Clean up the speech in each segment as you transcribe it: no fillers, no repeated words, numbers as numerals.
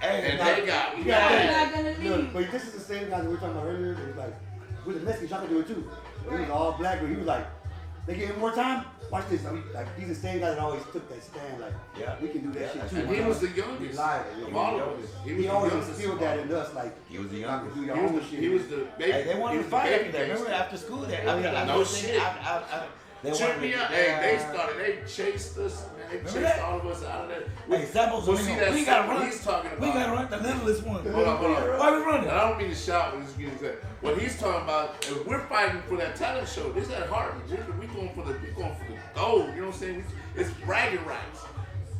And now, they got. not gonna leave. Look, but this is the same guy that we were talking about earlier. He was like, with the Mexicans, y'all can do it too. He was all black, but he was like, they give him more time. Watch this. Like he's the same guy that always took that stand. Like, we can do that shit too. And he was the youngest of all of us. He always instilled that in us. Like, he was the youngest. Do your own shit. He was the baby. Hey, they wanted to fight every day. Remember after school? No shit. They Tripped me out. Hey, they chased us, man. They chased all of us out of that. Hey, Samuel's we gotta run. He's talking about. We gotta run the littlest one. Hold on. Why we running? And I don't mean to shout, but just getting said. What he's talking about is we're fighting for that talent show. This is at Harvey. We going for the gold. You know what I'm saying? It's bragging rights.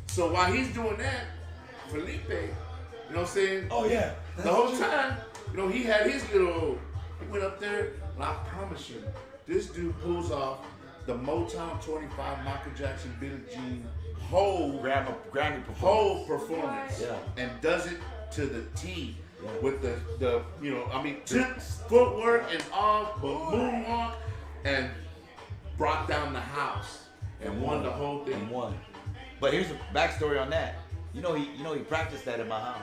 So while he's doing that, Felipe, you know what I'm saying? Oh yeah. The whole time, you know, he had his little. He went up there, and I promise you, this dude pulls off the Motown 25 Michael Jackson, Billie Jean whole performance, and does it to the T with the you know, I mean, took footwork and all, but moonwalk and brought down the house and won the whole thing. And won. But here's a backstory on that. You know he practiced that in my house.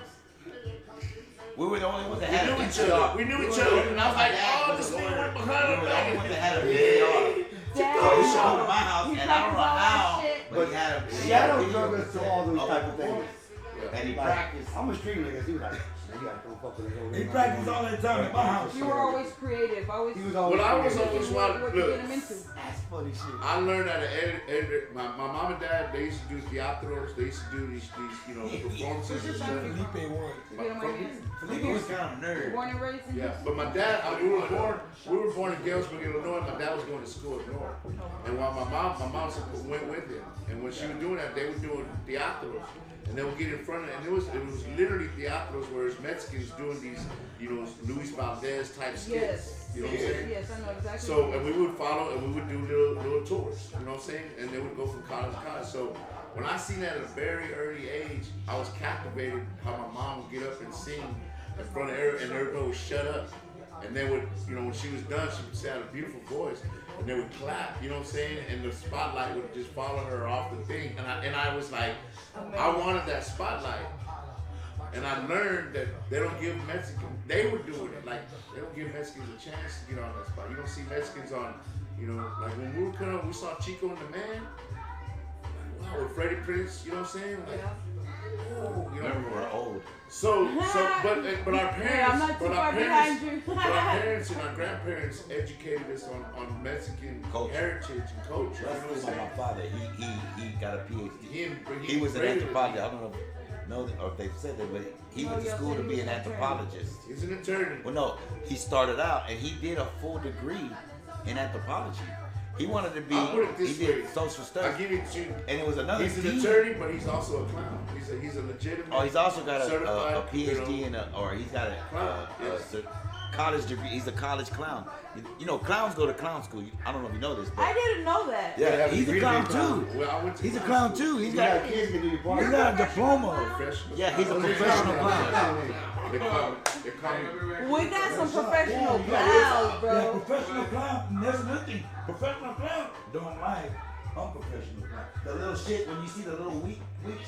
We were the only ones that had a VCR. We knew each other, and I was like, oh, this nigga went behind him. We were the only ones that had a VCR. He showed up at my house, and I don't know how, but he had a Shadow drug us to all those type of things. And he practiced. I'm a street nigga. He was like, man, you gotta come fuck with us. He practiced all that time at my house. You were always creative. He was always I was always what you look. get him into. That's funny shit. I learned how to my mom and dad, they used to do theatros, they used to do these you know, performances and stuff. Felipe won. Felipe was kind of a nerd. Born and raised in Yeah, but my dad, we were born in Galesburg, Illinois. My dad was going to school up north, and while my mom went with him, and when she was doing that, they were doing theatros, and they would get in front of it, and it was literally theatros where it's Mexicans doing these, you know, Luis Valdez type skits. Yes. You know what I'm saying? Yes, I know exactly. So, and we would follow, and we would do little tours, you know what I'm saying? And they would go from college to college. So, when I seen that at a very early age, I was captivated how my mom would get up and sing in front of everybody, and everybody would shut up. And they would, you know, when she was done, she would say, had a beautiful voice, and they would clap, you know what I'm saying? And the spotlight would just follow her off the thing. And I was like, I wanted that spotlight. And I learned that they don't give Mexicans, they were doing it, like, they don't give Mexicans a chance to get on that spot. You don't see Mexicans on, you know, like when we were coming up, we saw Chico and the Man, like, wow, with Freddie Prinze, you know what I'm saying? Like, oh, you know. Remember, we're old. But our I'm not parents, too far behind you. but our parents and our grandparents educated us on Mexican heritage and culture. You know what I'm That's saying? my father. He got a PhD. He was an integrated anthropologist. I don't know or if they've said that, but he went to school to be an anthropologist. He's an attorney. Well, no, he started out and he did a full degree in anthropology. He wanted to be. I'll put it this he way. did social studies. I give it to you. And it was another. He's an team. attorney, but he's also a clown. He's a legitimate. Oh, he's also got a certified, PhD or he's got Clown, yes. college degree. He's a college clown. You know, clowns go to clown school. I don't know if you know this. But I didn't know that. yeah, he's a clown too. Well, I went to He's a clown too. He's got kids can do your part. he's got a diploma. Professional. Yeah, he's a professional clown. They call me. We got some professional clowns, Yeah, bro. professional clown. There's nothing. Professional clown don't like unprofessional clown. The little shit when you see the little weak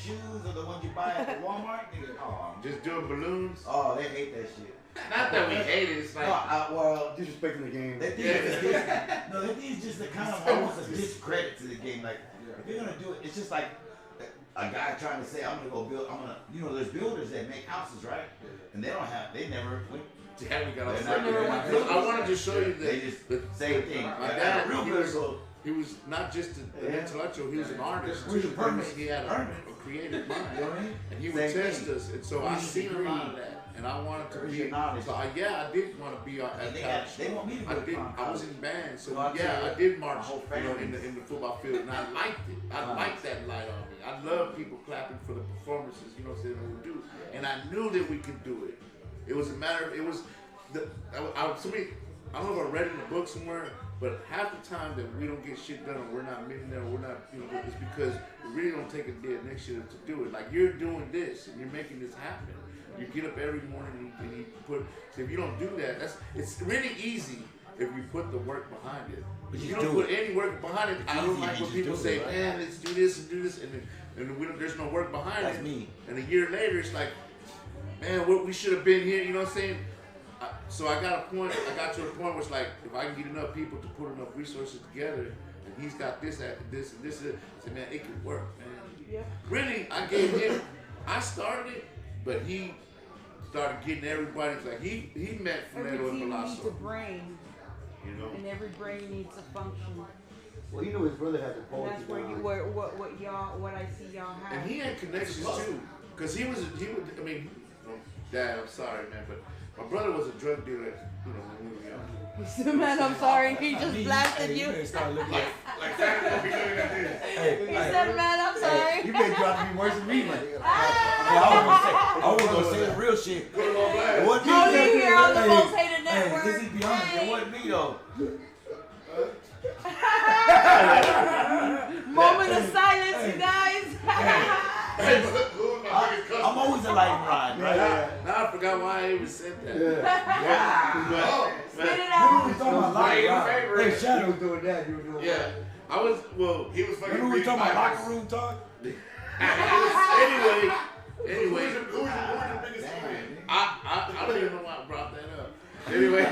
shoes or the ones you buy at the Walmart, nigga. Oh, Just doing balloons. oh, they hate that shit. Not that we hate it. It's like. Well, Disrespecting the game. they think it's just a kind of almost a discredit to the game. Like, if you're gonna do it, it's just like a guy trying to say, I'm gonna go build. You know, there's builders that make houses, right? And they never went. Yeah, we got all They're not- I wanted to show you They that. just same thing. My dad, real he good. he was not just an intellectual, he was an artist Where's too. your permit? He had a creative mind. You know what I mean? And he would Same test thing. us. And so I Where's your seen a lot of degree? that. And I wanted to Where's be. your knowledge? So I did want to be at college. They want me to go to college. I was in band, so Well, I'll yeah, tell you, I did my march, whole you know, family. in the football field, and I liked it. I liked that light on me. I love people clapping for the performances, you know what I'm saying, we do. And I knew that we could do it. It was a matter of, it was, I don't know if I read it in a book somewhere, but half the time that we don't get shit done, or we're not meeting there, we're not, you know, it's because we really don't take a day next year to do it. Like, you're doing this, and you're making this happen. You get up every morning and you put, so if you don't do that, it's really easy if you put the work behind it. But If you you don't do put any work behind it, I don't easy like if you when just people do say, it, right? man, let's do this, and there's no work behind That's it. me. And a year later, it's like, man, we should have been here. You know what I'm saying? So I got to a point where it's like, if I can get enough people to put enough resources together, and he's got this, I said, man, it could work, man. Yeah. Really, I started it, but he started getting everybody. Like he met Every Fernando and team needs a Velasco. brain, You know? and every brain needs a function. Well, you know his brother had the And poetry. that's where down. you what I see y'all have. And he had connections too, cause he was. I mean, Dad, I'm sorry, man, but my brother was a drug dealer. You know, when we were young. He said, man, I'm sorry. He just blasted you. better start looking like. Like that, we looking at this. Hey, He said, man, I'm sorry. You been dropping me worse than me, man. I was gonna say the real shit. Put it on blast. It wasn't me. Only here on the Hey, most hated Hey, network. this is beyond. It wasn't me though. Moment of silence, you guys. Hey, but who was my biggest customer? I'm always a lightning rod, right? Now I forgot why I even said that. Spit it You out. was talking about My locker room. favorite. Hey, Shadow was doing that. You were doing Yeah, I was. Well, he was fucking. Remember we big talking about Michaels. locker room talk? Anyway, Who's your biggest fan? I don't even know why I brought that up. Anyway,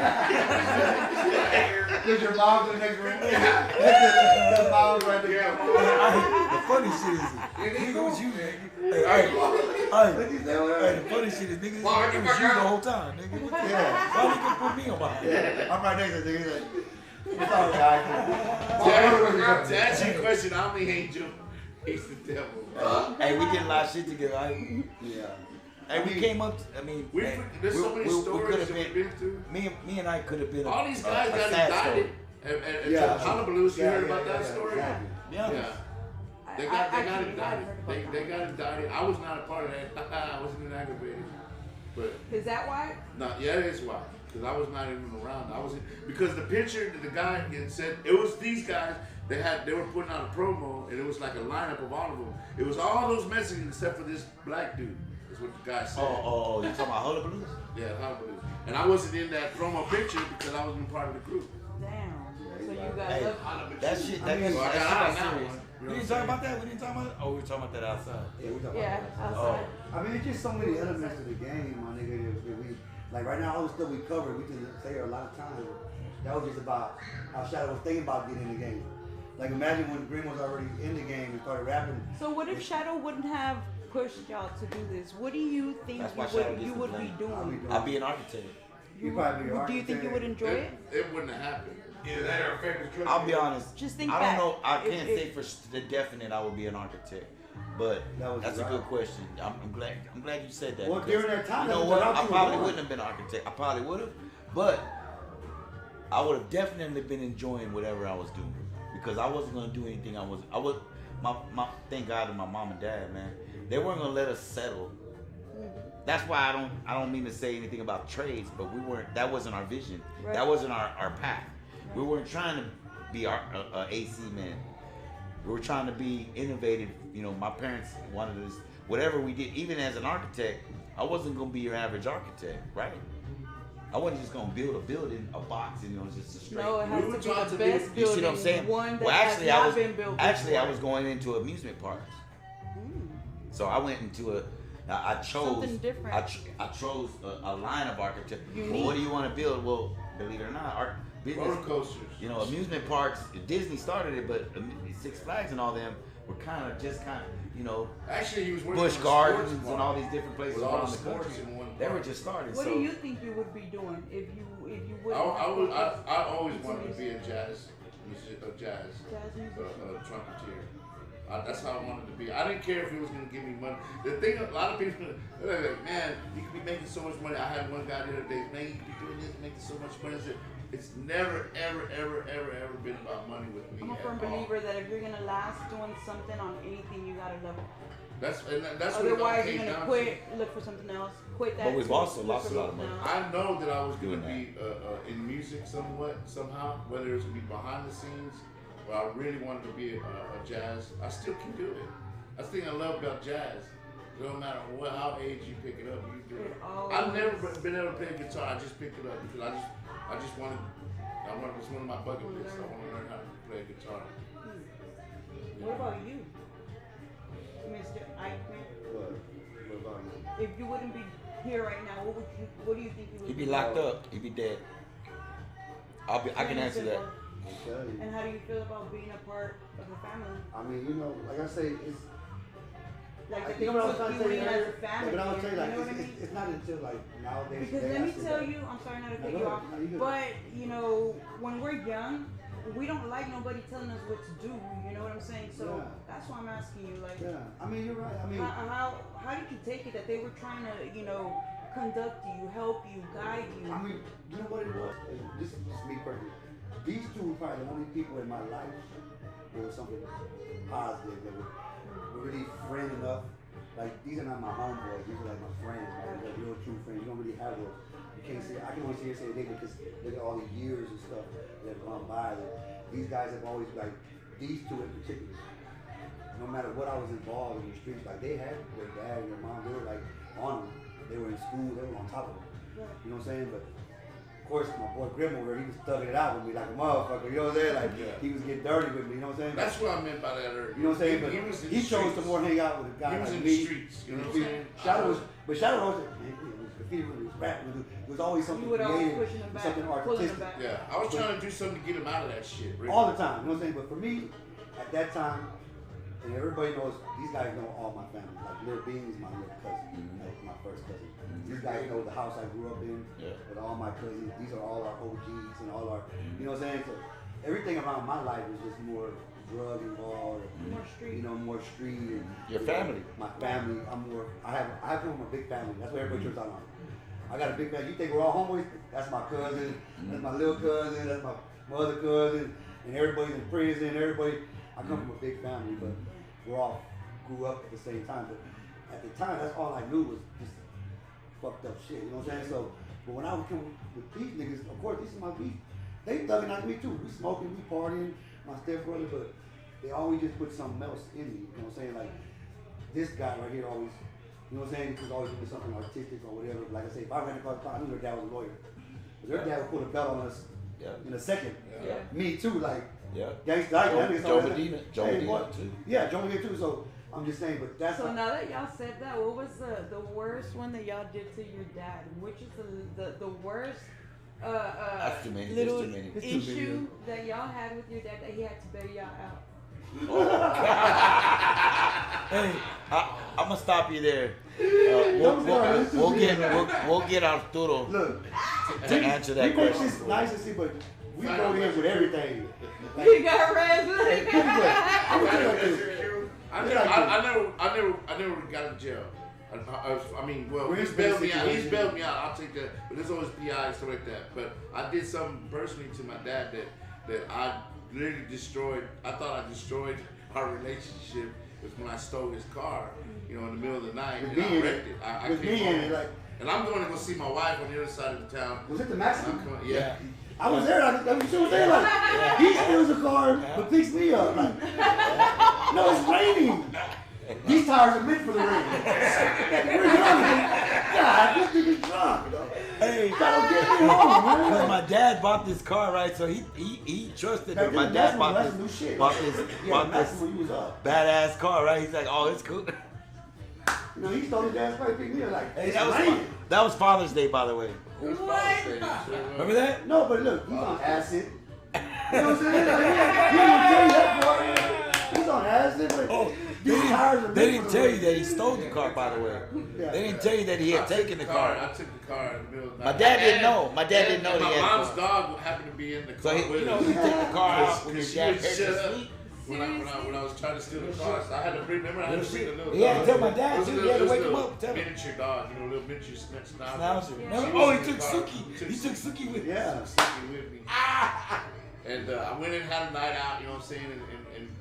Get your mom to the next room. The mom right there. The funny shit is, nigga, it was you, nigga. Hey, the funny shit is, nigga, it was you the whole time, nigga. Yeah. Why nigga put me on my head? I'm right next to the nigga. He's like, what's up, guys? to answer your question, I'm the angel. He's the devil. Hey, we did a lot of shit together. Right? Yeah. Hey, we came up. I mean, There's so many stories could've that we've been through. Me and I could have been. All these guys a got sad indicted. story. And Yeah. Hullabaloo's, you heard about that yeah, story? exactly. Be honest. Yeah. They got indicted. They got indicted. I was not a part of that. I wasn't even aggravated. But Is that why? yeah, it is why. Because I was not even around. Because the picture that the guy had said it was these guys. They were putting out a promo, and it was like a lineup of all of them. It was all those Mexicans except for this black dude. Is what the guy said. Oh, you talking about Hullabaloo? Yeah, Hullabaloo. And I wasn't in that promo picture because I wasn't part of the group. Damn. So you got Hey, love. that shit. That I mean, shit well, I got got out of serious. that one. We didn't talk about that. We didn't talk about it. Oh, we were talking about that outside. Yeah, we talking Yeah, about that. outside. I mean, it's just so many elements to the game, my nigga. That we like right now, all the stuff we covered, we can say a lot of times. That was just about how Shadow was thinking about getting in the game. Like imagine when GRIMM was already in the game and started rapping. So what if Shadow wouldn't have pushed y'all to do this? What do you think That's why Shadow gets you the would be blame. doing? I'll be an architect. You'd probably be an Do you think you would enjoy it? It wouldn't have happened. Either that or a favorite drug I'll be dealer. honest. Just think I back. don't know. I If- can't if- say for the definite I would be an architect, but That was that's a right. good question. I'm glad you said that. Well, because during that time, you know that was what? the route I you were probably going. wouldn't have been an architect. I probably would have, but I would have definitely been enjoying whatever I was doing because I wasn't gonna do anything. I was. My thank God to my mom and dad, man. They weren't gonna let us settle. That's why I don't mean to say anything about trades, but we weren't. That wasn't our vision. Right. That wasn't our path. We weren't trying to be our AC man. We were trying to be innovative. You know, my parents wanted us. Whatever we did, even as an architect, I wasn't gonna be your average architect, right? I wasn't just gonna build a building, a box, and you know, just a straight. No, it has We were to be taught the to be- best You building. see what I'm saying? One that Well, actually, has I not was been built actually I before. was going into amusement parks. So I went into I chose Something different. I chose a line of architecture. Well, Unique. what do you want to build? Well, believe it or not, business. Roller coasters. You know, amusement parks. Disney started it, but Six Flags and all them were you know, Actually, he was working Busch on a Gardens sports and bar all these different places with all around the the sports country. in one They were park. just started. What so do you think you would be doing if you would? I always wanted to be a jazz Jazz musician. trumpeter. That's how I wanted to be. I didn't care if he was going to give me money. The thing, a lot of people, they're like, man, you could be making so much money. I had one guy the other day, man, you could be doing this, making so much money. I said, it's never, ever been about money with me. I'm a at firm all. believer that if you're gonna last doing something on anything, you gotta love it. That's what it all Otherwise, came you're gonna down quit, look for something else, quit that. But we've also look lost for a lot of something money. else. I know that I was going Doing to be in music somehow, whether it's going to be behind the scenes, or I really wanted to be a jazz. I still can do it. That's the thing I love about jazz. It don't matter how age you pick it up, you do it. I've never been able to play guitar. I just picked it up because I just wanted. It's one of my bucket lists. I want to learn how to play guitar. What about you, Mr. Eichmann? What about you? If you wouldn't be here right now, what do you think you would He'd be do? locked up. He'd be dead. I can Plain and answer that. simple. I tell you. And how do you feel about being a part of the family? I mean, you know, like I say, it's. Like that You know what I was they trying took to you say in as earlier? a family. But I was saying, like, you know what I mean? it's not until like nowadays. Because today, let I me see tell that- you, I'm sorry not to No, cut go you ahead. off, No, you good. but you know, when we're young, we don't like nobody telling us what to do. You know what I'm saying? So Yeah. that's why I'm asking you, like, Yeah, I mean, you're right. I mean, how did you take it that they were trying to, you know, conduct you, help you, guide you? I mean, you know what it was? This is just me personally. These two were probably the only people in my life that was something positive that were really friend enough. Like, these are not my homeboys, these are like my friends, like real true friends. You don't really have those. You can't say, I can only say they because look at all the years and stuff that have gone by. That these guys have always, like, these two in particular, no matter what I was involved in the streets, like they had their dad and their mom, they were like on them. They were in school, they were on top of them. You know what I'm saying? But of course, my boy Grimm over there, he was thugging it out with me like a motherfucker. You know what I'm saying? Like he was getting dirty with me. You know what I'm saying? That's what I meant by that earlier. You know what I'm saying? But was in he the chose to streets. more hang out with a guy He was like in me. the streets. You know what I'm saying? Shadow was, man, it was graffiti, it was rap, it was always something You would always creative, pushing them back, something pulling them artistic. back. Yeah, I was trying to do something to get him out of that shit. Really. All the time. You know what I'm saying? But for me, at that time, and everybody knows, these guys know all my family. Like Lil Bean is my little cousin, like my first cousin. These guys know the house I grew up in with all my cousins. These are all our OGs and all our, you know what I'm saying? So everything around my life is just more drug involved, More street. you know, more street. And, Your family. My family. I have come from a big family. That's what everybody turns out on. I got a big family. You think we're all homeboys? That's my cousin. That's my little cousin. That's my other cousin. And everybody's in prison. Everybody. I come from a big family, but we all grew up at the same time. But at the time, that's all I knew was just fucked up shit. You know what I'm saying? So, but when I would come with these niggas, of course, this is my beef. They thugging at me too. We smoking, we partying, my stepbrother, but they always just put something else in me. You know what I'm saying? Like this guy right here always, you know what I'm saying? He was always doing something artistic or whatever. Like I say, if I ran across the car, I knew their dad was a lawyer. But their dad would put a belt on us in a second. Yeah. Me too, like. Yeah. Gangsta, like that nigga Joe always- Medina. Joe Hey, Medina what? too. Yeah, Joe Medina too. So I'm just saying, but that's So now that y'all said that, what was the worst one that y'all did to your dad? Which is the worst That's too many. little There's too many. It's too issue many. that y'all had with your dad that he had to bail y'all out? Hey, I'm gonna stop you there. We'll get Arturo Look, to answer that we make question. this nice and see, but we go in with everything. Like, You got red. I'm gonna tell you like this. I never got in jail. I mean, well, We're he's in bailed me bad out. He's situation. bailed me out. I'll take that. But there's always PI and stuff like that. But I did something personally to my dad that I literally destroyed. I thought I destroyed our relationship. Was when I stole his car, you know, in the middle of the night, With and me I in wrecked it. it. I With came me in home, it, like- and I'm going to go see my wife on the other side of the town. Was it the I'm Mexican? coming, yeah. I was there. Like, that was what there. Like, he steals a car, but picks me up. Like, no, it's raining. These tires are meant for the rain. We're young. God, this nigga's drunk. Hey, Gotta get me home, man. because my dad bought this car, right? So he trusted Back her. My then, dad bought that's new this shit. bought Yeah, that's this when you was up. badass car, right? He's like, oh, it's cool. You know, he stole his dad's car, picked me up. Like, Hey, it's that was Father's Day, by the way. What? Remember that? No, but look, he's on acid. You know what I'm saying? Like, he didn't tell you that part. He's on acid. But Oh, these tires are they meant didn't for tell the you that he stole the car, by the way. Yeah. They didn't tell you that he had taken the car. I took the car in the middle of the My night. dad didn't And- know. My dad didn't and know that he My had mom's the car. dog happened to be in the So car he, with you know, us. he took the car out when Because his she dad would had shut to up sleep. when I was trying to steal the car. So I had to bring them. I had to bring the little He had to dog. tell my dad, It was a too. He little- had to it was wake a him little up, tell him. Miniature dog, you know, little miniature schnauzer. Schnauzer. She Remember? was Oh, in he the took car. Suki. He took Suki with him. Yeah. Suki with me. And I went and had a night out, you know what I'm saying?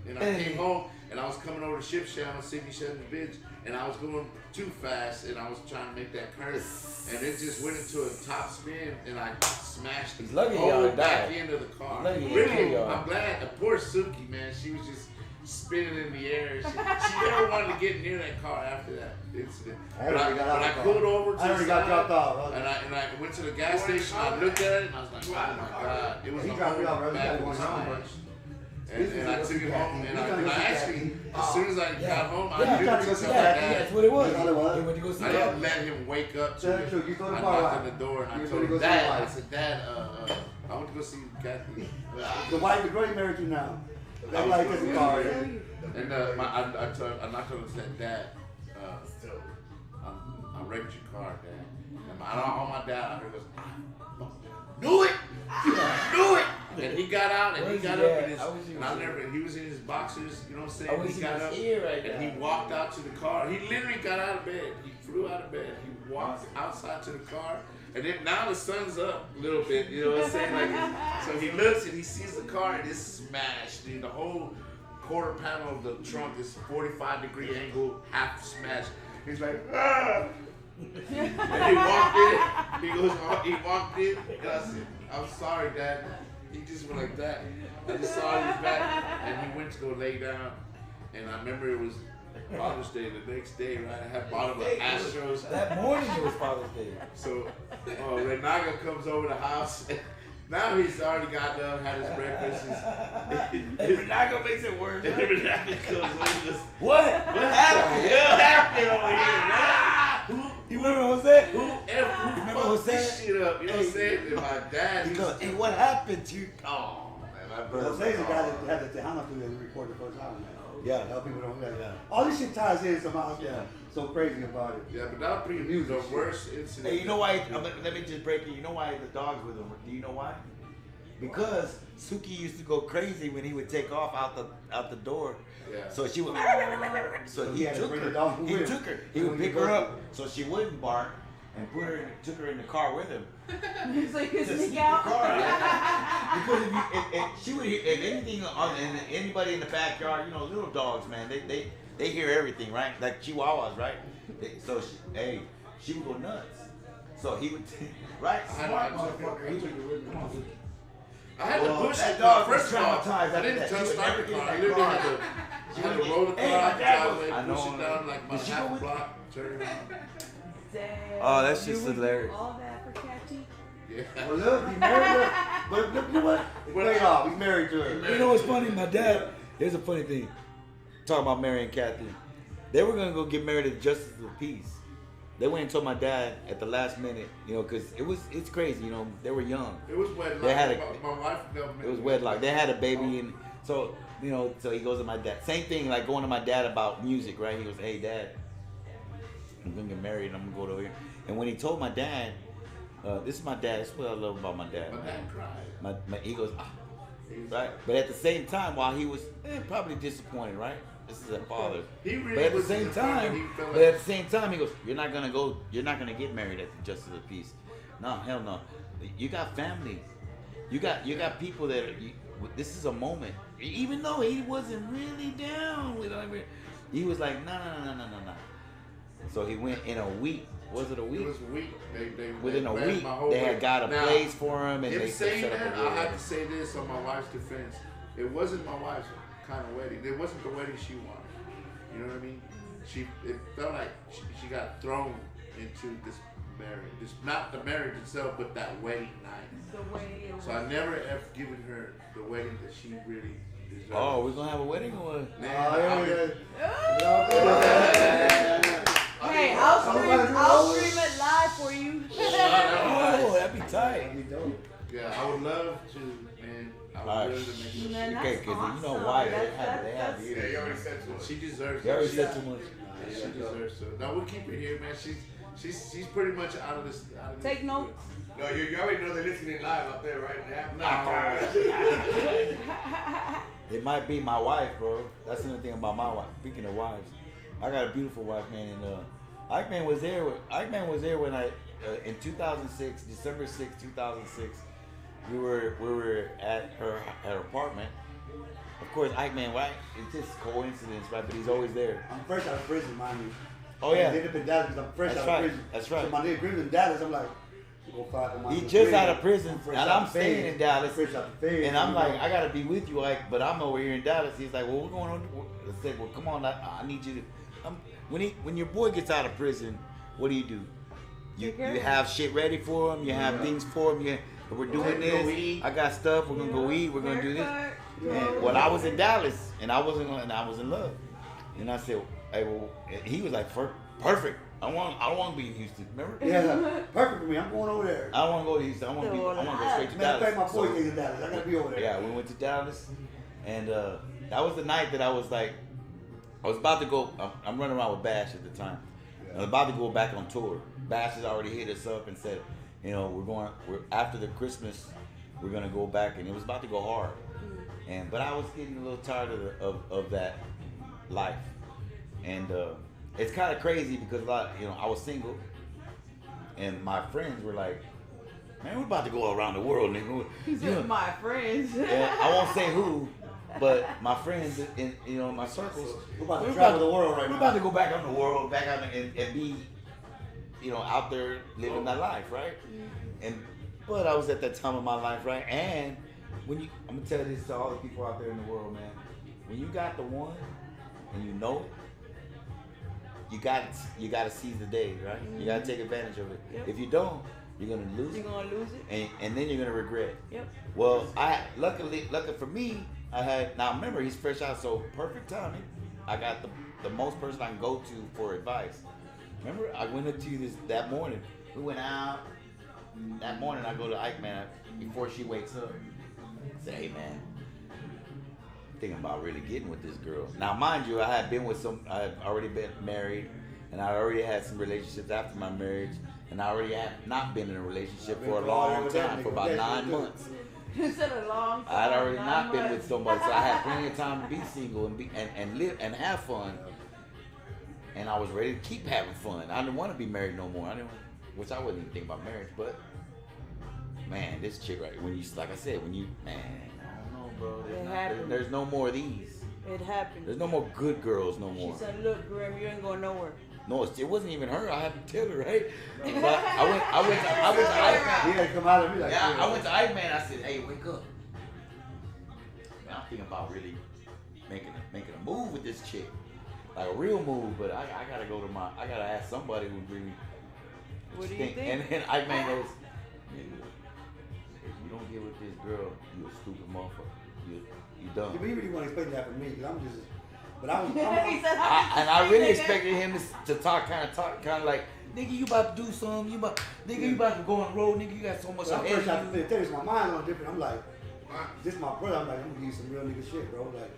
And I came home and I was coming over to Ship Channel, 77 bitch, and I was going too fast and I was trying to make that curve. And it just went into a top spin and I smashed the Lucky whole y'all back died. end of the car. Lucky Really, y'all. I'm glad. The poor Suki, man, she was just spinning in the air. She never wanted to get near that car after that incident. I But already got out I of the pulled car. over to I the already got side, dropped off. and I went to the gas station. I looked at it and I was like, oh my god, it was He a dropped me whole off, bro. You back gotta go was home, bro. smashed. And I took it home, and I actually, as soon as I got home, Yeah, I tried knew to to go tell see my Kathy. dad. That's what it was. That's all it was. He went to go see I Kathy. didn't let him wake up to Tell it. the truth, you go to I the bar. knocked on the door and I You told went to him, go see your Dad, I wife. said, Dad, I went to go see Kathy. The wife, the girl you married to now. That's why he took the car. And I knocked on and said, Dad, I wrecked your car, Dad. And all my dad out here goes, knew it! Knew it! And he got out and he got up in his, and I never, he was in his boxers, you know what I'm saying? He got up and he walked out to the car. He literally got out of bed. He flew out of bed. He walked outside to the car. And then now the sun's up a little bit, you know what I'm saying? Like, so he looks and he sees the car and it's smashed, dude. The whole quarter panel of the trunk is 45-degree angle, half smashed. He's like, ah! And he walked in. He goes, he walked in, and I said, I'm sorry, Dad. He just went like that. I just saw his back, and he went to go lay down. And I remember it was Father's Day the next day, right? I had bought him an Astros. That morning it was Father's Day. So Renaga comes over the house. And now he's already got done, had his breakfast. Renago makes it worse. And Renaga comes over and goes, What happened? what happened over here, man? You remember what I said? Who fucked this shit up? You know what I'm saying? And my dad, He goes, hey, what happened to you? oh man, my brother. Jose's the guy that had the Tejano studio we recorded the first time, man. Yeah. Tell people don't know. Yeah. All this shit ties in somehow. Yeah. So crazy about it. Yeah, but that would be the worst incident. Hey, you know why? Let me just break it. You know why the dogs with him? Do you know why? Because Suki used to go crazy when he would take off out the door. Yeah. So she would. So he he had to took bring her. the dog with He him. took her. He would pick her up so she wouldn't bark, and took her in the car with him. So you can To sneak sneak out. the car out. Because if she would hear, if anything and anybody in the backyard, you know, little dogs, man, they hear everything, right? Like Chihuahuas, right? She would go nuts. So he would, right? Smart motherfucker. He would, come on. I had to push that it. dog was First of all, traumatized I after didn't that. touch She would start never the get car. that I literally car. had to roll the Hey, car my out the dad was- driveway, I know, push it down like my Did she half go with- block, turn it on. Damn. Oh, that's just You would do hilarious. All that for Catchy? Yeah. Well, look, he married her. But look, you know what? It paid off. He's married to her. You know what's funny? My dad, here's a funny thing. Talking about marrying Kathy. They were gonna go get married at Justice of the Peace. They went and told my dad at the last minute, you know, because it's crazy, you know, they were young. It was wedlock. They had my wife It was wedlock. They had a baby, and so, you know, so he goes to my dad. Same thing, like going to my dad about music, right? He goes, hey, Dad, I'm gonna get married and I'm gonna go over here. And when he told my dad, this is my dad, this is what I love about my dad. My dad cried. He goes, right? But at the same time, while he was probably disappointed, right? This is a father. He really But at the was same disappointed. time, He felt but like- at the same time, he goes, you're not gonna get married at the Justice of the Peace. No, hell no. You got family. You got people that are, this is a moment. Even though he wasn't really down with it, he was like, no. So he went in a week. Was it a week? It was a week. Within a planned week, my whole they had wedding. got a Now, place for him, and him they saying set up that, a I wedding. have to say this on my wife's defense. It wasn't my wife's kind of wedding. It wasn't the wedding she wanted. You know what I mean? It felt like she got thrown into this marriage. This, not the marriage itself, but that wedding night. The way it was. So I never ever given her the wedding that she really deserved. Oh, we're gonna have a wedding or what? Man, Hey, I'll stream it live for you. Oh, that'd be tight. yeah, I would love to, man. I would Alright. love to make it. Man, Okay, that's because you know awesome. why they That's- have Yeah, years. you already said too much. She deserves You already it. said too much. Yeah, she deserves it. No, we'll keep it here, man. She's pretty much out of this. Take notes. No, you already know they're listening live out there right now. It might be my wife, bro. That's another thing about my wife. Speaking of wives, I got a beautiful wife, man. And Eichmann was there. Eichmann was there when in 2006, December 6, 2006. We were at her apartment. Of course, Eichmann, right? It's just coincidence, right? But he's always there. I'm fresh out of prison, mind you. Oh yeah. I ended up in Dallas because I'm fresh That's out right. of prison. That's right. So my nigga Grimm's in Dallas. I'm like, go fight for my He nigga just Grimm. out of prison, Fresh and out I'm the staying feds. in Dallas. Fresh out the feds. And I'm You like, know. I gotta be with you, Ike, but I'm over here in Dallas. He's like, well, we're going on. I said, well, come on, I need you to. When your boy gets out of prison, what do? You Take care of him. have shit ready for him. You have things for him. We're doing We're gonna go this. eat. I got stuff. We're gonna go eat. We're gonna do this. Haircut. And well, I was in Dallas, and I was in love. And I said, hey, well, he was like, perfect. I don't want to be in Houston. Remember? Yeah, perfect for me. I'm going over there. I don't want to go to Houston. I want to go straight to Matter of Dallas. fact, my boy stays in Dallas. I gotta be over there. Yeah, we went to Dallas, and that was the night that I was like, I was about to go. I'm running around with Bash at the time. I was about to go back on tour. Bash has already hit us up and said, you know, we're after the Christmas, we're gonna go back, and it was about to go hard. But I was getting a little tired of that life, and it's kind of crazy because I was single, and my friends were like, man, we're about to go around the world, nigga. He said, my friends. And I won't say who, but my friends in my circles. We're about to travel the world right now. We're about to go back on the world, back out and be, out there living that life, right? But I was at that time of my life, right? And I'm gonna tell this to all the people out there in the world, man. When you got the one, and you know it, you gotta seize the day, right? You gotta take advantage of it. Yep. If you don't, you're gonna lose it. You're gonna lose it. And then you're gonna regret it. Yep. Well, luckily for me, now remember, he's fresh out, so perfect timing. I got the most person I can go to for advice. Remember, I went up to you that morning. We went out. That morning, I go to Ike, man, before she wakes up. I say, hey, man, I'm thinking about really getting with this girl. Now, mind you, I had already been married, and I already had some relationships after my marriage, and I already had not been in a relationship for a long time, for about 9 months. You said a long time. I'd already not been with somebody, so I had plenty of time to be single and live and have fun. And I was ready to keep having fun. I didn't want to be married no more. Which I wouldn't even think about marriage, but man, this chick right like I said, I don't know, bro. There's no more of these. It happened. There's no more good girls no more. She said, look, Grim, you ain't going nowhere. No, it wasn't even her. I had to tell her, right? But I went to Ike. He had to come out and be like, Yeah, I went to Ike, man. I said, hey, wake up. Man, I'm thinking about really making a move with this chick. Like a real move, but I gotta ask somebody who really. What do you think? And then Ike man goes, nigga, if you don't get with this girl, you a stupid motherfucker. You dumb. Yeah, but he really want to explain that for me, because I'm just, but I was, He said, I really expected him to talk kind of like, nigga, you about to do something, you about to go on the road, nigga, you got so much when I ahead first got to of you. tell you, my mind on different. I'm like, this my brother. I'm like, I'm gonna give you some real nigga shit, bro. Like,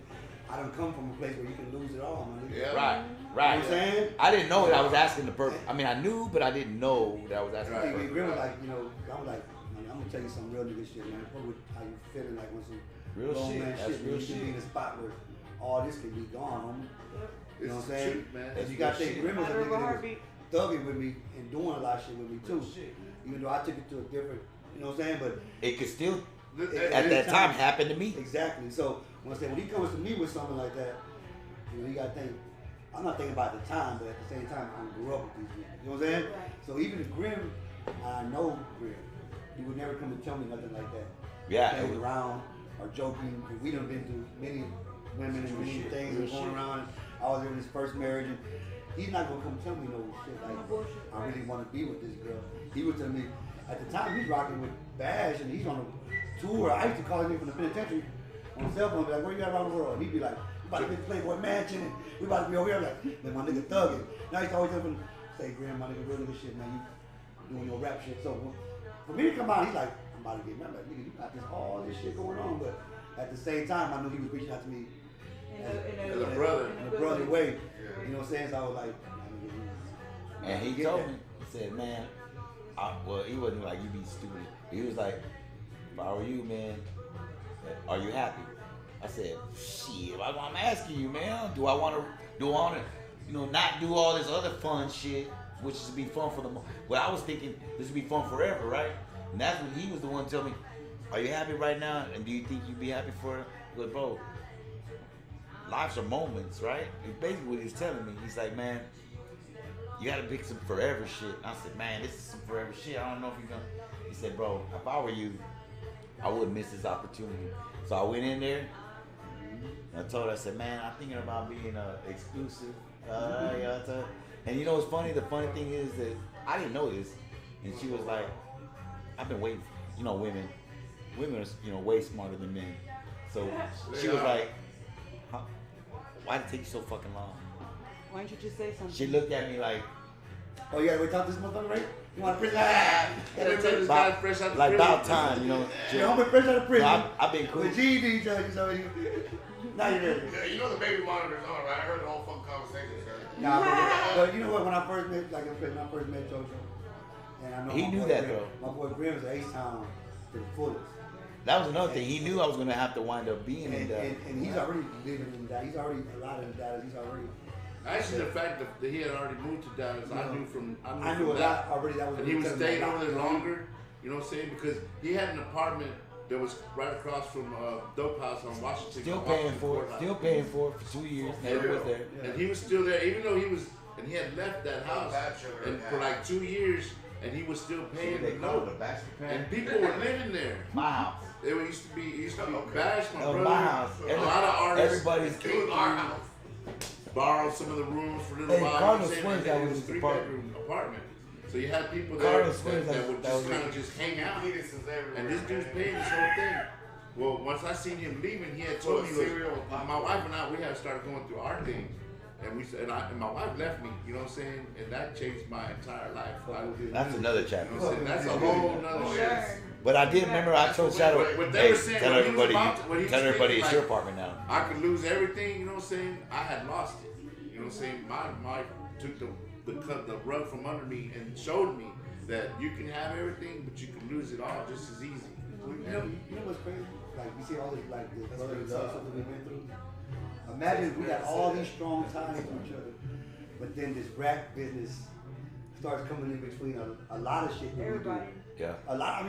I don't come from a place where you can lose it all, my nigga. Yeah. Right. You know what I'm saying? I didn't know that I was asking the person. I mean, I knew, but I didn't know that I was asking the Right. person. Grim was like, I'm like, man, I'm gonna tell you some real nigga shit, man. What would how you feeling like when some Real grown shit. man That's shit, real man, you can be in shit. a spot where all this can be gone, homie. You know what I'm saying? Truth, man. And you got to think, Grim was a Matter of a nigga that was heartbeat. thugging with me and doing a lot of shit with me too. Even though I took it to a different, you know what I'm saying? But It could still, At at that time, happen to me. exactly. So when he comes to me with something like that, you got to think. I'm not thinking about the time, but at the same time, I grew up with these niggas. You know what I'm saying? So even if Grim, I know Grim, he would never come and tell me nothing like that. Yeah. Playing around or joking. We done been through many women and many things and going around. I was in his first marriage, and he's not gonna come tell me no shit like I really want to be with this girl. He would tell me at the time he's rocking with Bash and he's on a tour. I used to call him from the penitentiary on cell phone, be like, "Where you at around the world?" And he'd be like, "We about to be Playboy Mansion, and we about to be over here." Like, "Man, my nigga thugging." Now he's always up and say, "Graham, my nigga, real nigga shit, man. You doing your rap shit." So for me to come out, he's like, "I'm about to get married." I'm like, "Nigga, you got all this shit going on," but at the same time, I knew he was reaching out to me As a brother. in a brotherly way. You know what I'm saying? So I was like, And he told me, he said, man, he wasn't like, you be stupid. He was like, if I were you, man, are you happy? I said, shit, I'm asking you, man, do I want to, not do all this other fun shit, which is to be fun for the moment. Well, I was thinking this would be fun forever, right? And that's when he was the one telling me, are you happy right now? And do you think you'd be happy for it? I go, bro, lives are moments, right? It's basically what he's telling me. He's like, man, you gotta pick some forever shit. I said, man, this is some forever shit. I don't know if you're gonna. He said, bro, if I were you, I wouldn't miss this opportunity. So I went in there and I told her, I said, man, I'm thinking about being exclusive. And you know what's funny? The funny thing is that I didn't know this. And she was like, I've been waiting. Women are, way smarter than men. So she was like, why did it take you so fucking long? Why don't you just say something? She looked at me like, Oh, you gotta wait till this motherfucker, right? You want to prison? Gotta tell this guy fresh out the like prison. about time, you know. Yeah, I'm fresh out of prison. No, I've been cool. With GED judges already. Now you're ready. Yeah, you know the baby monitor's on, right? I heard the whole fucking conversation, sir. Nah, but you know what? When I first met, like when I first met JoJo, and I know He my knew boy that, Grimm, though. My boy Grimm is H-Town to the fullest. That was another thing. He knew I was gonna have to wind up being in that. And he's already living in Dallas. He's already a lot in Dallas. He's already. Actually, the fact that he had already moved to Dallas, I knew from I knew a from lot already. That was. and he was telling me staying a lot. over there longer. You know what I'm saying? Because he had an apartment that was right across from Dope House on Washington. Still on paying Washington for it. Courthouse. Still paying for it for 2 years. Never was there. And he was still there, even though he was, and he had left that house Bachelor, and for like 2 years, and he was still paying They the call it a note. bachelor pad. And people were living there. My house. It used to be Bash, my Of brother. my house. A lot of artists Everybody's It was our house. borrowed some of the rooms for a little Hey, while. Carlos you know swears what I'm that saying? was It his a apartment. 3-bedroom apartment. So you had people there Carlos swears that would that just was kind of just hang out. Penises everywhere. And this dude's man. paying this whole thing. Well, once I seen him leaving, he had told me, Full of cereal with my popcorn. wife and I, we had started going through our thing. And and my wife left me, you know what I'm saying? And that changed my entire life. That's another You chapter. know what I'm saying? That's a whole nother shit. Sure. But I did remember I told Shadow, What they hey, were saying, tell what he was everybody, about to- what he was tell everybody thinking, it's your like- apartment now. I could lose everything, you know what I'm saying? I had lost it. You know what I'm saying? My wife took the rug from under me and showed me that you can have everything, but you can lose it all just as easy. You know what's crazy? Like you see all this, like the brothers and stuff that we've been through. Imagine we got all these strong ties to each other, but then this rap business starts coming in between a lot of shit that we do. Everybody. Yeah. A lot. I mean.